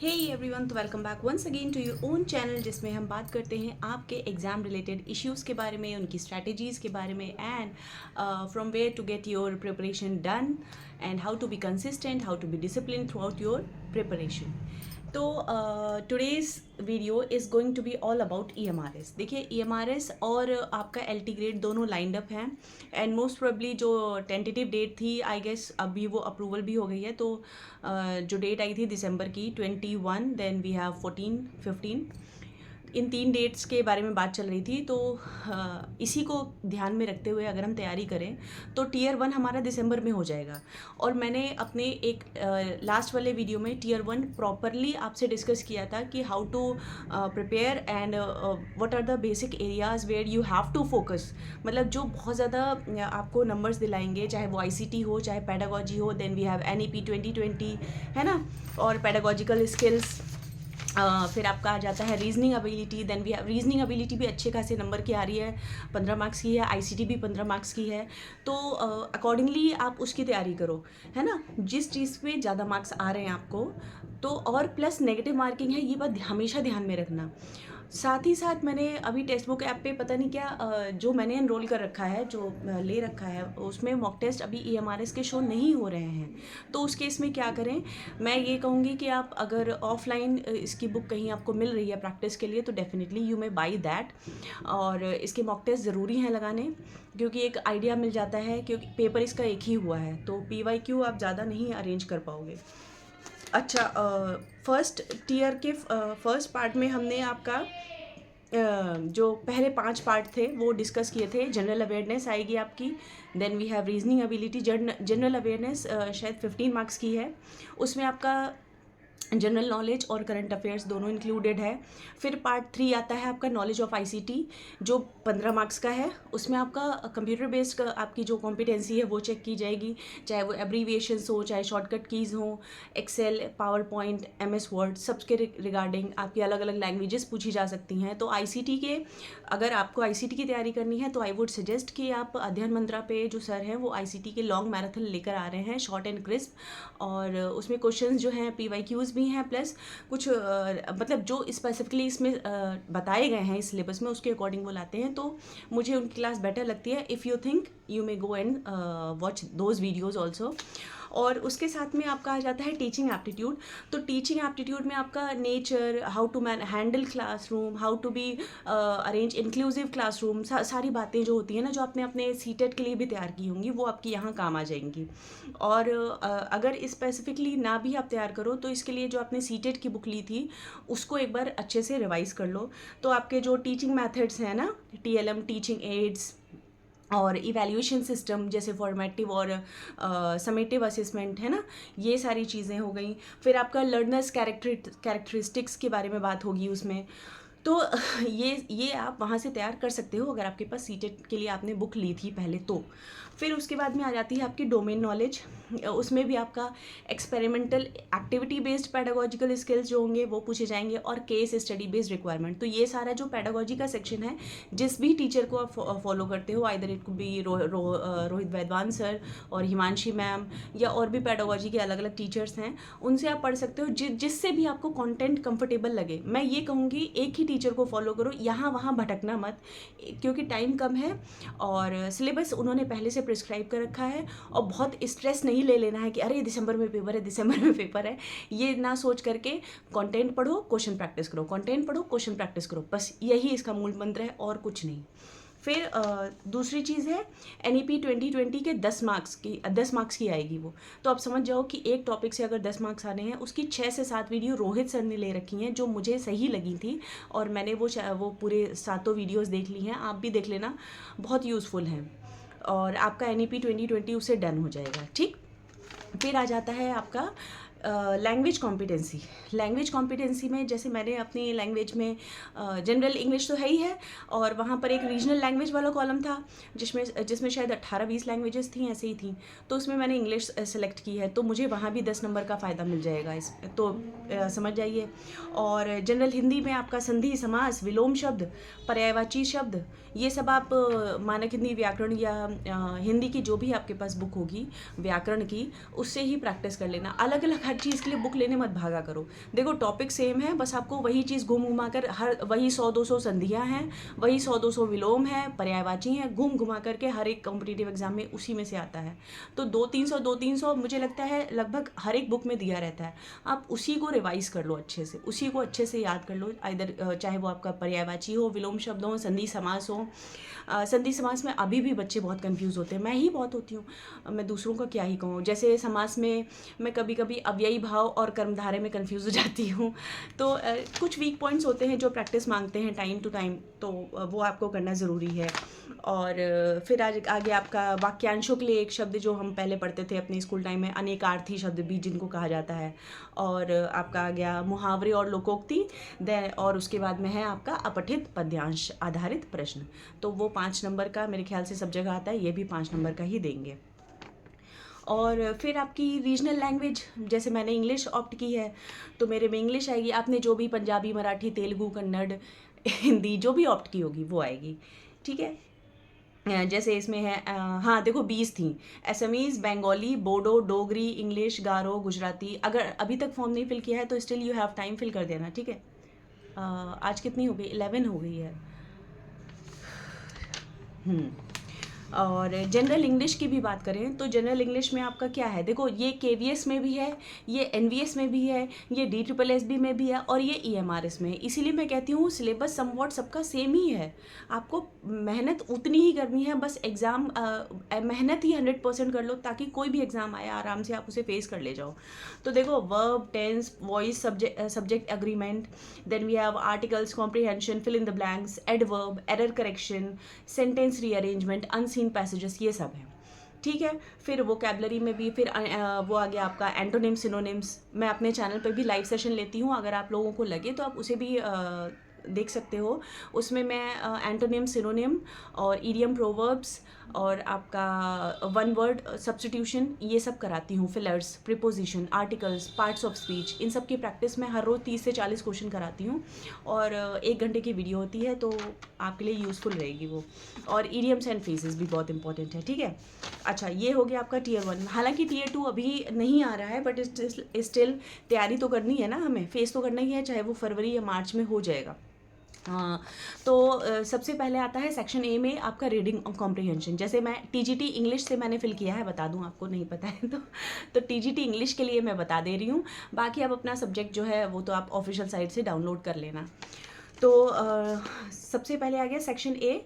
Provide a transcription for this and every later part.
हे everyone, तो welcome back once again to your own channel, जिसमें हम बात करते हैं आपके एग्ज़ाम रिलेटेड इश्यूज़ के बारे में, उनकी स्ट्रैटेजीज़ के बारे में, and from where to get your preparation done and how to be consistent, how to be discipline throughout your preparation. तो today's video is going to be all about EMRS। देखिए, EMRS और आपका LT grade दोनों lined up हैं and most probably जो tentative date थी, I guess अभी वो अप्रूवल भी हो गई है। तो जो डेट आई थी दिसंबर की 21, देन वी हैव 14, 15, इन 3 डेट्स के बारे में बात चल रही थी। तो इसी को ध्यान में रखते हुए अगर हम तैयारी करें तो टियर 1 हमारा दिसंबर में हो जाएगा। और मैंने अपने एक लास्ट वाले वीडियो में टियर 1 प्रॉपरली आपसे डिस्कस किया था कि how to prepare and what are the basic areas where you have to focus. मतलब जो बहुत ज़्यादा आपको नंबर्स दिलाएंगे, चाहे वो ICT हो, चाहे पेडागोजी हो। देन वी हैव NEP 2020, है ना, और पेडागोजिकल स्किल्स। फिर आपका आ जाता है reasoning ability. Then we reasoning ability भी अच्छे खासे नंबर की आ रही है, 15 मार्क्स की है। ICT भी 15 मार्क्स की है। तो अकॉर्डिंगली आप उसकी तैयारी करो, है ना। जिस चीज़ पे ज़्यादा मार्क्स आ रहे हैं आपको, तो और प्लस नेगेटिव मार्किंग है, ये बात हमेशा ध्यान में रखना। साथ ही साथ मैंने अभी टेक्स्ट बुक ऐप पे पता नहीं क्या जो मैंने एनरोल कर रखा है, जो ले रखा है, उसमें मॉक टेस्ट अभी EMRS के शो नहीं हो रहे हैं। तो उस केस में क्या करें, मैं ये कहूँगी कि आप अगर ऑफलाइन इसकी बुक कहीं आपको मिल रही है प्रैक्टिस के लिए, तो definitely you may by that. और इसके मॉक टेस्ट ज़रूरी हैं लगाने, क्योंकि एक आइडिया मिल जाता है, क्योंकि पेपर इसका एक ही हुआ है, तो PYQ आप ज़्यादा नहीं अरेंज कर पाओगे। अच्छा, फर्स्ट टीयर के फर्स्ट पार्ट में हमने आपका जो पहले 5 पार्ट थे वो डिस्कस किए थे। जनरल अवेयरनेस आएगी आपकी। Then we have reasoning ability. General awareness शायद 15 मार्क्स की है। उसमें आपका जनरल नॉलेज और करंट अफेयर्स दोनों इंक्लूडेड है। फिर पार्ट 3 आता है आपका नॉलेज ऑफ ICT, जो 15 मार्क्स का है। उसमें आपका कंप्यूटर बेस्ड आपकी जो कॉम्पिटेंसी है वो चेक की जाएगी, चाहे वो एब्रीविएशंस हो, चाहे शॉर्टकट कीज़ हो, Excel, PowerPoint, MS Word, सबके रिगार्डिंग आपकी अलग अलग लैंग्वेजेस पूछी जा सकती हैं। तो ICT के, अगर आपको ICT की तैयारी करनी है तो आई वुड सजेस्ट कि आप अध्ययन मंत्रा पे जो सर हैं वो ICT के लॉन्ग मैराथन लेकर आ रहे हैं, शॉर्ट एंड क्रिस्प। और उसमें क्वेश्चंस जो हैं PYQs भी हैं, प्लस कुछ मतलब जो स्पेसिफिकली इसमें बताए गए हैं इस सिलेबस में, उसके अकॉर्डिंग वो लाते हैं। तो मुझे उनकी क्लास बेटर लगती है। If you think, you may go and watch those videos also. और उसके साथ में आपका आ जाता है टीचिंग एप्टीट्यूड। तो टीचिंग एप्टीट्यूड में आपका nature, how to handle classroom, how to be arrange inclusive classroom, सारी बातें जो होती हैं ना, जो आपने अपने CTET के लिए भी तैयार की होंगी, वो आपकी यहाँ काम आ जाएंगी। और अगर स्पेसिफिकली ना भी आप तैयार करो, तो इसके लिए जो आपने CTET की बुक ली थी उसको एक बार अच्छे से रिवाइज़ कर लो। तो आपके जो टीचिंग मेथड्स हैं ना, TLM, टीचिंग एड्स, और इवैल्यूएशन सिस्टम जैसे फॉर्मेटिव और समेटिव असेसमेंट, है ना, ये सारी चीज़ें हो गई। फिर आपका लर्नर्स कैरेक्टरिस्टिक्स के बारे में बात होगी उसमें। तो ये आप वहाँ से तैयार कर सकते हो अगर आपके पास CTET के लिए आपने बुक ली थी पहले तो। फिर उसके बाद में आ जाती है आपकी डोमेन नॉलेज। उसमें भी आपका experimental activity based pedagogical skills जो होंगे वो पूछे जाएंगे, और केस स्टडी बेस्ड रिक्वायरमेंट। तो ये सारा जो पेडागोजी का सेक्शन है, जिस भी टीचर को आप फॉलो करते हो, either it could be Rohit Vaidwan sir और हिमांशी मैम, या और भी पेडागोजी के अलग अलग टीचर्स हैं, उनसे आप पढ़ सकते हो, जिससे भी आपको कंटेंट कंफर्टेबल लगे। मैं ये कहूँगी एक ही टीचर को फॉलो करो, यहाँ वहाँ भटकना मत, क्योंकि टाइम कम है और सिलेबस उन्होंने पहले से प्रिस्क्राइब कर रखा है। और बहुत स्ट्रेस नहीं ले लेना है कि अरे दिसंबर में पेपर है, दिसंबर में पेपर है, ये ना सोच करके कंटेंट पढ़ो, क्वेश्चन प्रैक्टिस करो, कंटेंट पढ़ो, क्वेश्चन प्रैक्टिस करो, बस यही इसका मूल मंत्र है और कुछ नहीं। फिर दूसरी चीज़ है NEP 2020 के 10 मार्क्स की आएगी वो। तो आप समझ जाओ कि एक टॉपिक से अगर 10 मार्क्स आने हैं, उसकी 6 से 7 वीडियो रोहित सर ने ले रखी हैं, जो मुझे सही लगी थी, और मैंने वो पूरे 7 वीडियोस देख ली हैं। आप भी देख लेना, बहुत यूज़फुल हैं, और आपका NEP 2020 उससे डन हो जाएगा। ठीक। फिर आ जाता है आपका लैंग्वेज कॉम्पिटेंसी। लैंग्वेज कॉम्पिटेंसी में जैसे मैंने अपनी लैंग्वेज में जनरल इंग्लिश तो है ही है, और वहाँ पर एक रीजनल लैंग्वेज वाला कॉलम था जिसमें शायद 18-20 लैंग्वेजेस थी, ऐसे ही थी। तो उसमें मैंने इंग्लिश सेलेक्ट की है, तो मुझे वहाँ भी 10 नंबर का फ़ायदा मिल जाएगा इस तो समझ जाइए। और जनरल हिंदी में आपका संधि, समास, विलोम शब्द, पर्यायवाची शब्द, ये सब आप मानक हिंदी व्याकरण या हिंदी की जो भी आपके पास बुक होगी व्याकरण की, उससे ही प्रैक्टिस कर लेना। अलग अलग हर चीज़ के लिए बुक लेने मत भागा करो। देखो टॉपिक सेम है, बस आपको वही चीज़ घूम घुमा कर हर वही 100-200 संधियाँ हैं, वही 100-200 विलोम है, पर्यायवाची हैं, घूम घुमा करके हर एक कॉम्पिटिटिव एग्जाम में उसी में से आता है। तो 2-300 मुझे लगता है लगभग हर एक बुक में दिया रहता है। आप उसी को रिवाइज कर लो अच्छे से, उसी को अच्छे से याद कर लो। इधर चाहे वो आपका पर्यायवाची हो, विलोम शब्द हो, संधि समास हो। संधि समास में अभी भी बच्चे बहुत कंफ्यूज होते हैं, मैं ही बहुत होती हूँ, मैं दूसरों का क्या ही कहूँ। जैसे समास में मैं कभी कभी अव्ययी भाव और कर्मधारय में कंफ्यूज हो जाती हूँ। तो कुछ वीक पॉइंट्स होते हैं जो प्रैक्टिस मांगते हैं टाइम टू टाइम, तो वो आपको करना ज़रूरी है। और फिर आज आगे आपका वाक्यांशों के लिए एक शब्द जो हम पहले पढ़ते थे अपने स्कूल टाइम में, अनेकार्थी शब्द भी जिनको कहा जाता है। और आपका आ गया मुहावरे और लोकोक्ति, और उसके बाद में है आपका अपठित पद्यांश आधारित प्रश्न। तो वो 5 नंबर का मेरे ख्याल से सब जगह आता है, ये भी 5 नंबर का ही देंगे। और फिर आपकी रीजनल लैंग्वेज, जैसे मैंने इंग्लिश ऑप्ट की है तो मेरे में इंग्लिश आएगी। आपने जो भी पंजाबी, मराठी, तेलुगु, कन्नड़, हिंदी जो भी ऑप्ट की होगी वो आएगी, ठीक है। जैसे इसमें है हाँ देखो 20 थी, असमीज़, बंगाली, बोडो, डोगरी, इंग्लिश, गारो, गुजराती। अगर अभी तक फॉर्म नहीं फिल किया है तो still you have time, fill कर देना, ठीक है। आज कितनी हो गई, 11 हो गई है। और जनरल इंग्लिश की भी बात करें तो जनरल इंग्लिश में आपका क्या है, देखो ये KVS में भी है, ये NVS में भी है, ये DSSB में भी है, और ये EMRS में है। इसीलिए मैं कहती हूँ सिलेबस समवॉट सबका सेम ही है, आपको मेहनत उतनी ही करनी है, बस एग्ज़ाम मेहनत ही 100% कर लो ताकि कोई भी एग्ज़ाम आए आराम से आप उसे फेस कर ले जाओ। तो देखो verb, tense, voice, subject agreement, then we have articles, comprehension, fill in the blanks, adverb, error correction, sentence rearrangement, unseen passages, ये सब है, ठीक है। फिर वोकैबलरी में भी फिर वो आ गया आपका एंटोनिम, सिनोनिम्स। मैं अपने चैनल पर भी लाइव सेशन लेती हूँ, अगर आप लोगों को लगे तो आप उसे भी देख सकते हो। उसमें मैं एंटोनिम, सिनोनिम और इडियम, प्रोवर्ब्स और आपका वन वर्ड सब्स्टिट्यूशन ये सब कराती हूँ। Fillers, preposition, articles, parts of speech, इन सब की प्रैक्टिस मैं हर रोज़ 30 से 40 क्वेश्चन कराती हूँ, और 1 घंटे की वीडियो होती है, तो आपके लिए यूज़फुल रहेगी वो। और इडियम्स एंड फ्रेजेस भी बहुत इंपॉर्टेंट है, ठीक है। अच्छा, ये हो गया आपका Tier 1। हालांकि Tier 2 अभी नहीं आ रहा है, बट स्टिल तैयारी तो करनी है ना, हमें फेस तो करना ही है, चाहे वो फरवरी या मार्च में हो जाएगा। हाँ, तो सबसे पहले आता है सेक्शन ए में आपका रीडिंग कॉम्प्रिहेंशन। जैसे मैं TGT इंग्लिश से मैंने फिल किया है, बता दूं आपको, नहीं पता है तो TGT इंग्लिश के लिए मैं बता दे रही हूँ। बाकी आप अपना सब्जेक्ट जो है वो तो आप ऑफिशियल साइट से डाउनलोड कर लेना। तो सबसे पहले आ गया सेक्शन ए,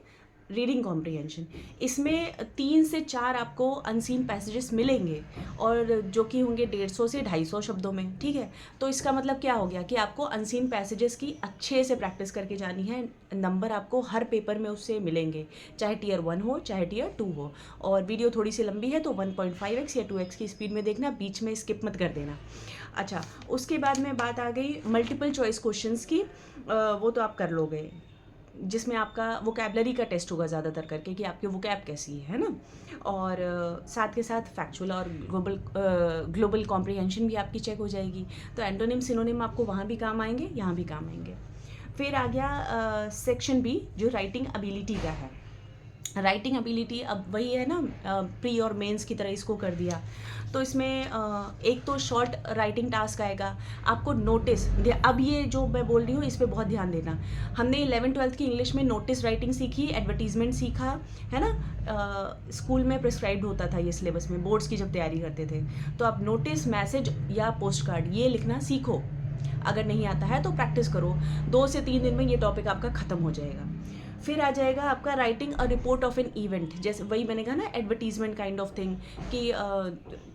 रीडिंग कॉम्प्रिहेंशन। इसमें 3 से 4 आपको अनसीन पैसेजेस मिलेंगे, और जो कि होंगे 150 से 250 शब्दों में, ठीक है। तो इसका मतलब क्या हो गया कि आपको अनसीन पैसेजेस की अच्छे से प्रैक्टिस करके जानी है। नंबर आपको हर पेपर में उससे मिलेंगे, चाहे Tier 1 हो चाहे Tier 2 हो। और वीडियो थोड़ी सी लंबी है तो 1.5x या 2x की स्पीड में देखना, बीच में स्किप मत कर देना। अच्छा, उसके बाद में बात आ गई मल्टीपल चॉइस क्वेश्चंस की। वो तो आप कर लोगे, जिसमें आपका वोकैबलरी का टेस्ट होगा ज़्यादातर करके कि आपकी वोकैब कैसी है ना। और साथ के साथ फैक्चुअल और ग्लोबल कॉम्प्रिहेंशन भी आपकी चेक हो जाएगी। तो एंटोनिम, सिनोनिम आपको वहाँ भी काम आएंगे, यहाँ भी काम आएंगे। फिर आ गया सेक्शन बी, जो राइटिंग एबिलिटी का है। राइटिंग एबिलिटी अब वही है ना, प्री और मेंस की तरह इसको कर दिया। तो इसमें एक तो शॉर्ट राइटिंग टास्क आएगा, आपको नोटिस। अब ये जो मैं बोल रही हूँ इस पर बहुत ध्यान देना। हमने 11th-12th की इंग्लिश में नोटिस राइटिंग सीखी, एडवर्टीजमेंट सीखा है ना, स्कूल में प्रिस्क्राइब्ड होता था ये सिलेबस में, बोर्ड्स की जब तैयारी करते थे। तो आप नोटिस, मैसेज या पोस्ट कार्ड ये लिखना सीखो। अगर नहीं आता है तो प्रैक्टिस करो, 2 से 3 दिन में ये टॉपिक आपका ख़त्म हो जाएगा। फिर आ जाएगा आपका writing a report of an event. जैसे वही मैंने कहा ना, एडवर्टीजमेंट काइंड ऑफ थिंग, कि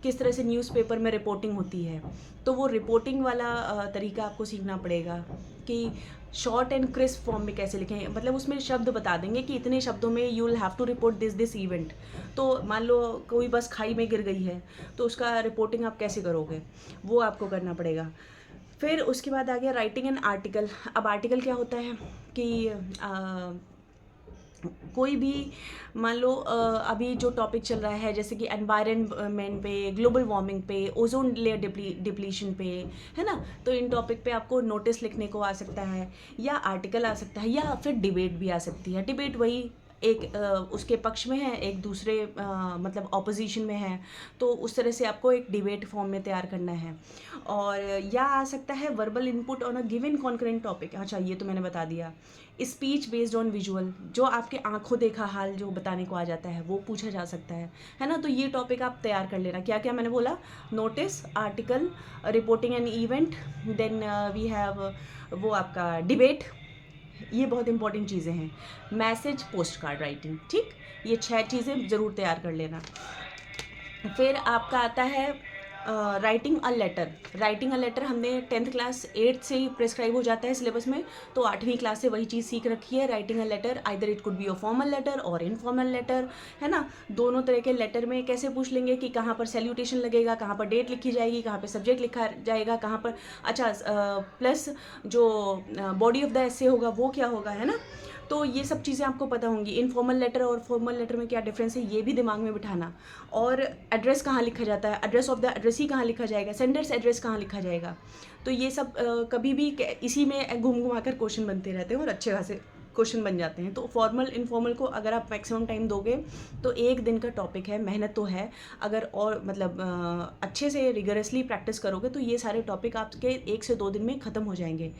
किस तरह से न्यूज़पेपर में रिपोर्टिंग होती है। तो वो रिपोर्टिंग वाला तरीका आपको सीखना पड़ेगा कि शॉर्ट एंड क्रिस्प फॉर्म में कैसे लिखें। मतलब उसमें शब्द बता देंगे कि इतने शब्दों में you will have to report this event. तो मान लो कोई बस खाई में गिर गई है, तो उसका रिपोर्टिंग आप कैसे करोगे, वो आपको करना पड़ेगा। फिर उसके बाद आ गया राइटिंग एन आर्टिकल। अब आर्टिकल क्या होता है कि कोई भी मान लो अभी जो टॉपिक चल रहा है, जैसे कि एनवायरनमेंट पे, ग्लोबल वार्मिंग पे, ओजोन लेयर डिप्लीशन पे, है ना। तो इन टॉपिक पे आपको नोटिस लिखने को आ सकता है, या आर्टिकल आ सकता है, या फिर डिबेट भी आ सकती है। डिबेट वही एक उसके पक्ष में है, एक दूसरे मतलब ऑपोजिशन में है, तो उस तरह से आपको एक डिबेट फॉर्म में तैयार करना है। और या आ सकता है verbal input on a given concurrent topic. अच्छा, ये तो मैंने बता दिया। स्पीच बेस्ड ऑन विजुअल, जो आपके आंखों देखा हाल जो बताने को आ जाता है वो पूछा जा सकता है ना। तो ये टॉपिक आप तैयार कर लेना। क्या क्या मैंने बोला? Notice, article, reporting an event, then we have वो आपका डिबेट, ये बहुत इंपॉर्टेंट चीज़ें हैं। मैसेज, पोस्ट कार्ड राइटिंग, ठीक, ये 6 चीज़ें ज़रूर तैयार कर लेना। फिर आपका आता है writing a letter. Writing a letter हमने 10th क्लास 8th से ही प्रिस्क्राइब हो जाता है सिलेबस में, तो 8वीं क्लास से वही चीज़ सीख रखी है। Writing a letter, either it could be a formal letter और इनफॉर्मल लेटर, है ना। दोनों तरह के लेटर में कैसे पूछ लेंगे कि कहाँ पर सैल्यूटेशन लगेगा, कहाँ पर डेट लिखी जाएगी, कहाँ पर सब्जेक्ट लिखा जाएगा, कहाँ पर अच्छा प्लस जो बॉडी ऑफ द एसे होगा वो क्या होगा, है ना। तो ये सब चीज़ें आपको पता होंगी। इनफॉर्मल लेटर और फॉर्मल लेटर में क्या डिफरेंस है, ये भी दिमाग में बिठाना। और एड्रेस कहाँ लिखा जाता है, एड्रेस ऑफ द एड्रेसी कहाँ लिखा जाएगा, सेंडर्स एड्रेस कहाँ लिखा जाएगा। तो ये सब कभी भी इसी में घूम घुमा कर क्वेश्चन बनते रहते हैं और अच्छे खासे क्वेश्चन बन जाते हैं। तो फॉर्मल इनफॉर्मल को अगर आप मैक्सिमम टाइम दोगे तो एक दिन का टॉपिक है, मेहनत तो है। अगर और मतलब अच्छे से रिगरसली प्रैक्टिस करोगे तो ये सारे टॉपिक आपके 1 से 2 दिन में ख़त्म हो जाएंगे।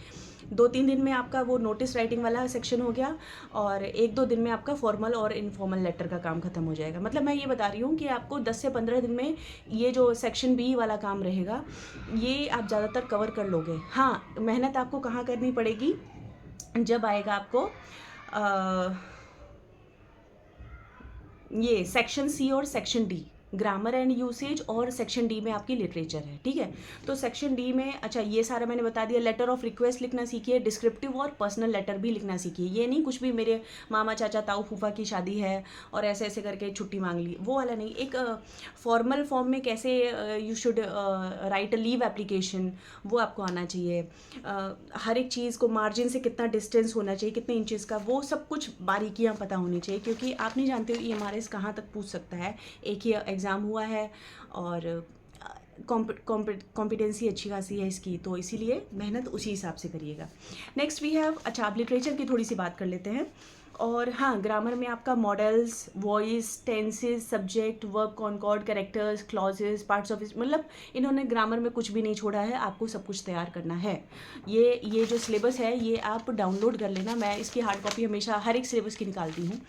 2-3 दिन में आपका वो नोटिस राइटिंग वाला सेक्शन हो गया और 1-2 दिन में आपका फॉर्मल और इनफॉर्मल लेटर का काम खत्म हो जाएगा। मतलब मैं ये बता रही हूँ कि आपको 10 से 15 दिन में ये जो सेक्शन बी वाला काम रहेगा ये आप ज़्यादातर कवर कर लोगे। हाँ, मेहनत आपको कहाँ करनी पड़ेगी, जब आएगा आपको ये सेक्शन सी और section D, grammar and usage, और सेक्शन डी में आपकी लिटरेचर है, ठीक है। तो सेक्शन डी में अच्छा ये सारा मैंने बता दिया। लेटर ऑफ रिक्वेस्ट लिखना सीखिए, डिस्क्रिप्टिव और पर्सनल लेटर भी लिखना सीखिए। ये नहीं कुछ भी मेरे मामा चाचा ताऊ फूफा की शादी है और ऐसे ऐसे करके छुट्टी मांग ली, वो वाला नहीं। एक फॉर्मल फॉर्म में कैसे you should write a leave application, वो आपको आना चाहिए। हर एक चीज़ को मार्जिन से कितना डिस्टेंस होना चाहिए, कितने इंचेस का, वो सब कुछ बारीकियाँ पता होनी चाहिए, क्योंकि आप नहीं जानते हो EMRS कहाँ तक पूछ सकता है। एक ही एग्ज़ाम हुआ है और कॉम्पिटेंसी अच्छी खासी है इसकी, तो इसीलिए मेहनत उसी हिसाब से करिएगा। नेक्स्ट वी हैव, अच्छा आप लिटरेचर की थोड़ी सी बात कर लेते हैं। और हाँ, ग्रामर में आपका models, voice, tenses, subject, verb, concord, characters, clauses, parts of, मतलब इन्होंने ग्रामर में कुछ भी नहीं छोड़ा है, आपको सब कुछ तैयार करना है। ये जो सिलेबस है ये आप डाउनलोड कर लेना। मैं इसकी हार्ड कॉपी हमेशा हर एक सिलेबस की निकालती हूँ।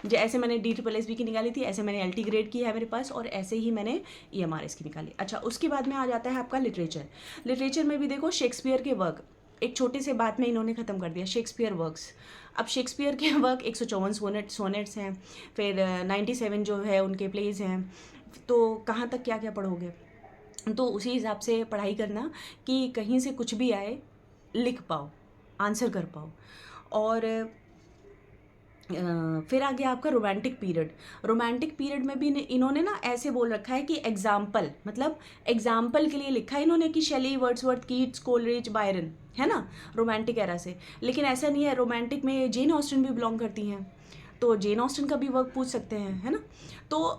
जैसे मैंने DSSB की निकाली थी, ऐसे मैंने LT ग्रेड की है मेरे पास, और ऐसे ही मैंने EMRS की निकाली। अच्छा, उसके बाद में आ जाता है आपका लिटरेचर। लिटरेचर में भी देखो शेक्सपियर के वर्क एक छोटे से बात में इन्होंने ख़त्म कर दिया, शेक्सपियर वर्क्स। अब शेक्सपियर के वर्क 154 सोनेट्स हैं, फिर 97 जो है उनके प्लेज हैं। तो कहाँ तक क्या क्या पढ़ोगे, तो उसी हिसाब से पढ़ाई करना कि कहीं से कुछ भी आए लिख पाओ, आंसर कर पाओ। और फिर आ गया आपका रोमांटिक पीरियड। रोमांटिक पीरियड में भी इन्होंने ना ऐसे बोल रखा है कि एग्जाम्पल, मतलब एग्जाम्पल के लिए लिखा है इन्होंने कि शेली, वर्ड्सवर्थ, कीट्स, कोलरिज, बायरन, है ना, रोमांटिक एरा से। लेकिन ऐसा नहीं है, रोमांटिक में जेन ऑस्टन भी बिलोंग करती हैं, तो जेन ऑस्टन का भी वर्क पूछ सकते हैं, है ना। तो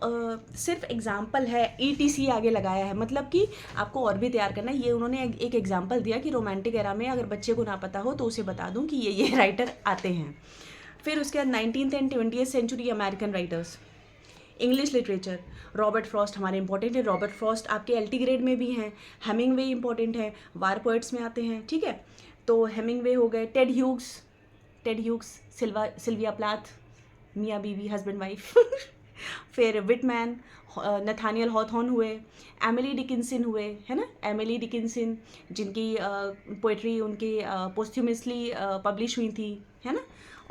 सिर्फ एग्जाम्पल है, ETC आगे लगाया है, मतलब कि आपको और भी तैयार करना है। ये उन्होंने एक एग्जाम्पल दिया कि रोमांटिक एरा में अगर बच्चे को ना पता हो तो उसे बता दूं कि ये राइटर आते हैं। फिर उसके बाद 19th and 20th century American writers. English literature, Robert Frost हमारे इंपॉर्टेंट है। रॉबर्ट फ्रॉस्ट आपके LT ग्रेड में भी हैं। हेमिंगवे इंपॉर्टेंट है, वार पोएट्स में आते हैं, ठीक है। तो हेमिंगवे हो गए, टेड ह्यूग्स, सिल्विया प्लाथ, मियाँ बीवी, हस्बैंड वाइफ। फिर विटमैन, नथानियल हॉथॉर्न हुए, एमिली डिकिंसन हुए, है ना, एमिली डिकिंसन जिनकी पोइट्री उनकी पोस्ट्यूमसली पब्लिश हुई थी, है ना,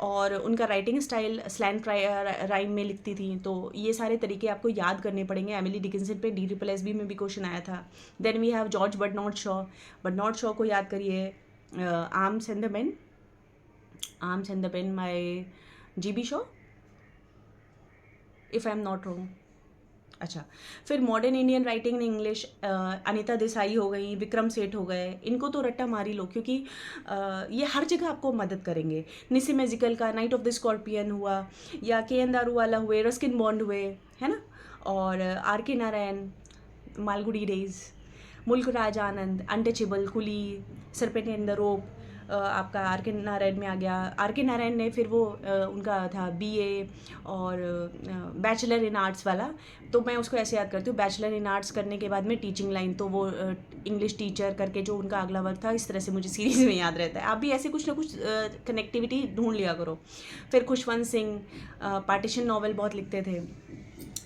और उनका राइटिंग स्टाइल स्लैंट राइम में लिखती थी। तो ये सारे तरीके आपको याद करने पड़ेंगे। एमिली डिकिंसन पे DSSB में भी क्वेश्चन आया था। Then we have George Bernard Shaw को याद करिए। Arms and the pen my GB Shaw, if I am not wrong. अच्छा, फिर modern Indian writing in English, Anita Desai हो गई, विक्रम सेठ हो गए, इनको तो रट्टा मारी लो, क्योंकि ये हर जगह आपको मदद करेंगे। निसी मैजिकल का नाइट ऑफ द स्कॉर्पियन हुआ, या KN दारूवाला हुए, रस्किन बॉन्ड हुए, है ना, और RK Narayan, Malgudi days, Mulk Raj Anand, untouchable, coolie, serpent and the rope, आपका आर के नारायण में आ गया। आर के नारायण ने फिर वो उनका था BA और बैचलर इन आर्ट्स वाला, तो मैं उसको ऐसे याद करती हूँ, बैचलर इन आर्ट्स करने के बाद में टीचिंग लाइन, तो वो इंग्लिश टीचर करके जो उनका अगला वर्क था, इस तरह से मुझे सीरीज़ में याद रहता है। आप भी ऐसे कुछ ना कुछ कनेक्टिविटी ढूंढ लिया करो। फिर खुशवंत सिंह पार्टीशन नॉवल बहुत लिखते थे।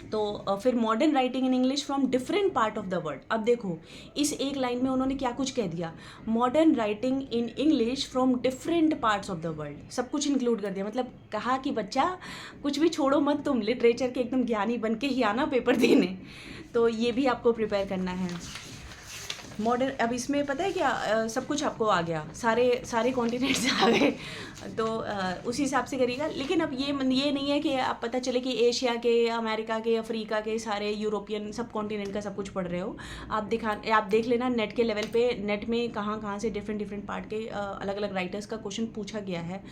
तो फिर modern writing in English from different part of the world. अब देखो इस एक लाइन में उन्होंने क्या कुछ कह दिया, modern writing in English from different parts of the world, सब कुछ इंक्लूड कर दिया। मतलब कहा कि बच्चा कुछ भी छोड़ो मत, तुम लिटरेचर के एकदम ज्ञानी बन के ही आना पेपर देने। तो ये भी आपको प्रिपेयर करना है। मॉडर्न, अब इसमें पता है क्या, सब कुछ आपको आ गया, सारे कॉन्टिनेंट्स आ गए, तो उस हिसाब से करिएगा। लेकिन अब ये नहीं है कि आप पता चले कि एशिया के, अमेरिका के, अफ्रीका के, सारे यूरोपियन सब कॉन्टिनेंट का सब कुछ पढ़ रहे हो। आप देख लेना नेट के लेवल पे, नेट में कहाँ से डिफरेंट पार्ट के अलग अलग राइटर्स का क्वेश्चन पूछा गया है।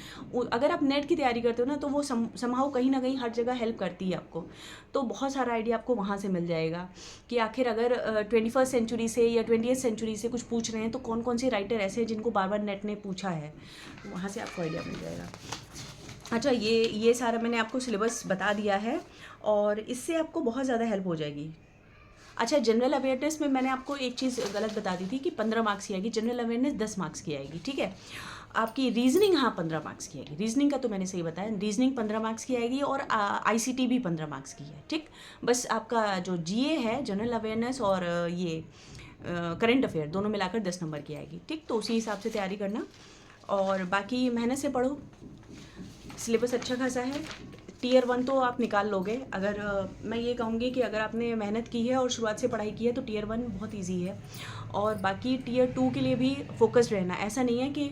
अगर आप नेट की तैयारी करते हो ना, तो वो समहाउ कहीं ना कहीं हर जगह हेल्प करती है आपको, तो बहुत सारा आइडिया आपको वहाँ से मिल जाएगा कि आखिर अगर 21st सेंचुरी से या 20th सेंचुरी से कुछ पूछ रहे हैं तो कौन कौन से राइटर ऐसे हैं जिनको बार बार नेट ने पूछा है, वहाँ से आपको आइडिया मिल जाएगा। अच्छा, ये सारा मैंने आपको सिलेबस बता दिया है और इससे आपको बहुत ज़्यादा हेल्प हो जाएगी। अच्छा, जनरल अवेयरनेस में मैंने आपको एक चीज़ गलत बता दी थी कि 15 मार्क्स की आएगी, जनरल अवेयरनेस 10 मार्क्स की आएगी, ठीक है। आपकी रीजनिंग, हाँ 15 मार्क्स की आएगी, रीजनिंग का तो मैंने सही बताया, रीजनिंग 15 मार्क्स की आएगी और ICT भी 15 मार्क्स की है, ठीक। बस आपका जो GA है, जनरल अवेयरनेस और ये करंट अफेयर, दोनों मिलाकर 10 नंबर की आएगी, ठीक। तो उसी हिसाब से तैयारी करना और बाकी मेहनत से पढ़ो। सिलेबस अच्छा खासा है। Tier 1 तो आप निकाल लोगे। अगर मैं ये कहूँगी कि अगर आपने मेहनत की है और शुरुआत से पढ़ाई की है तो Tier 1 बहुत इजी है। और बाकी Tier 2 के लिए भी फोकस्ड रहना। ऐसा नहीं है कि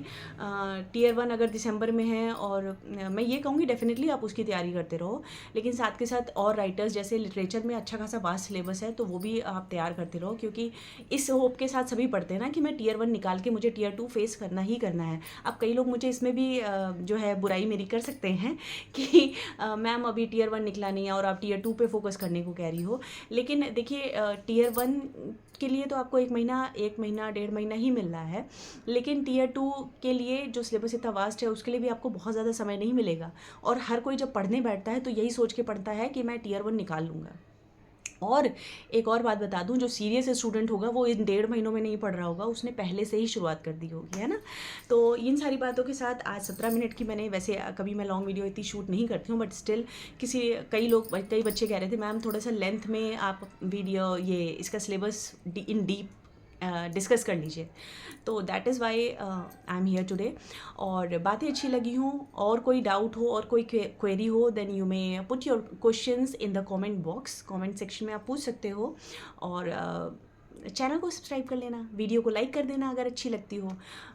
Tier 1 अगर दिसंबर में है और मैं ये कहूँगी डेफिनेटली आप उसकी तैयारी करते रहो, लेकिन साथ के साथ और राइटर्स जैसे लिटरेचर में अच्छा खासा वास्ट सिलेबस है तो वो भी आप तैयार करते रहो, क्योंकि इस होप के साथ सभी पढ़ते हैं ना कि मैं Tier 1 निकाल के मुझे Tier 2 फेस करना ही करना है। अब कई लोग मुझे इसमें भी जो है बुराई मेरी कर सकते हैं कि मैम अभी Tier 1 निकला नहीं है और आप Tier 2 पे फोकस करने को कह रही हो। लेकिन देखिए Tier 1 के लिए तो आपको 1 महीना 1.5 महीना ही मिल रहा है, लेकिन Tier 2 के लिए जो सिलेबस इतना वास्ट है उसके लिए भी आपको बहुत ज़्यादा समय नहीं मिलेगा। और हर कोई जब पढ़ने बैठता है तो यही सोच के पढ़ता है कि मैं Tier 1 निकाल लूँगा। और एक और बात बता दूं, जो सीरियस स्टूडेंट होगा वो इन 1.5 महीनों में नहीं पढ़ रहा होगा, उसने पहले से ही शुरुआत कर दी होगी, है ना। तो इन सारी बातों के साथ आज 17 मिनट की मैंने, वैसे कभी मैं लॉन्ग वीडियो इतनी शूट नहीं करती हूँ, बट स्टिल कई बच्चे कह रहे थे मैम थोड़ा सा लेंथ में आप वीडियो ये इसका सिलेबस इन डीप डिस्कस कर लीजिए, तो that is why I am here today. और बातें अच्छी लगी हों और कोई डाउट हो और कोई क्वेरी हो, then you may put your questions in the comment box, comment section में आप पूछ सकते हो। और चैनल को सब्सक्राइब कर लेना, वीडियो को लाइक कर देना अगर अच्छी लगती हो।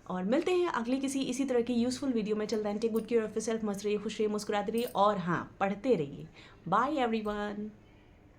और मिलते हैं अगली किसी इसी तरह की यूज़फुल वीडियो में। चल रहा है, take good care of yourself, मस्त रहिए, खुश रहिए, मुस्कुराते रहिए और हाँ पढ़ते रहिए। Bye everyone.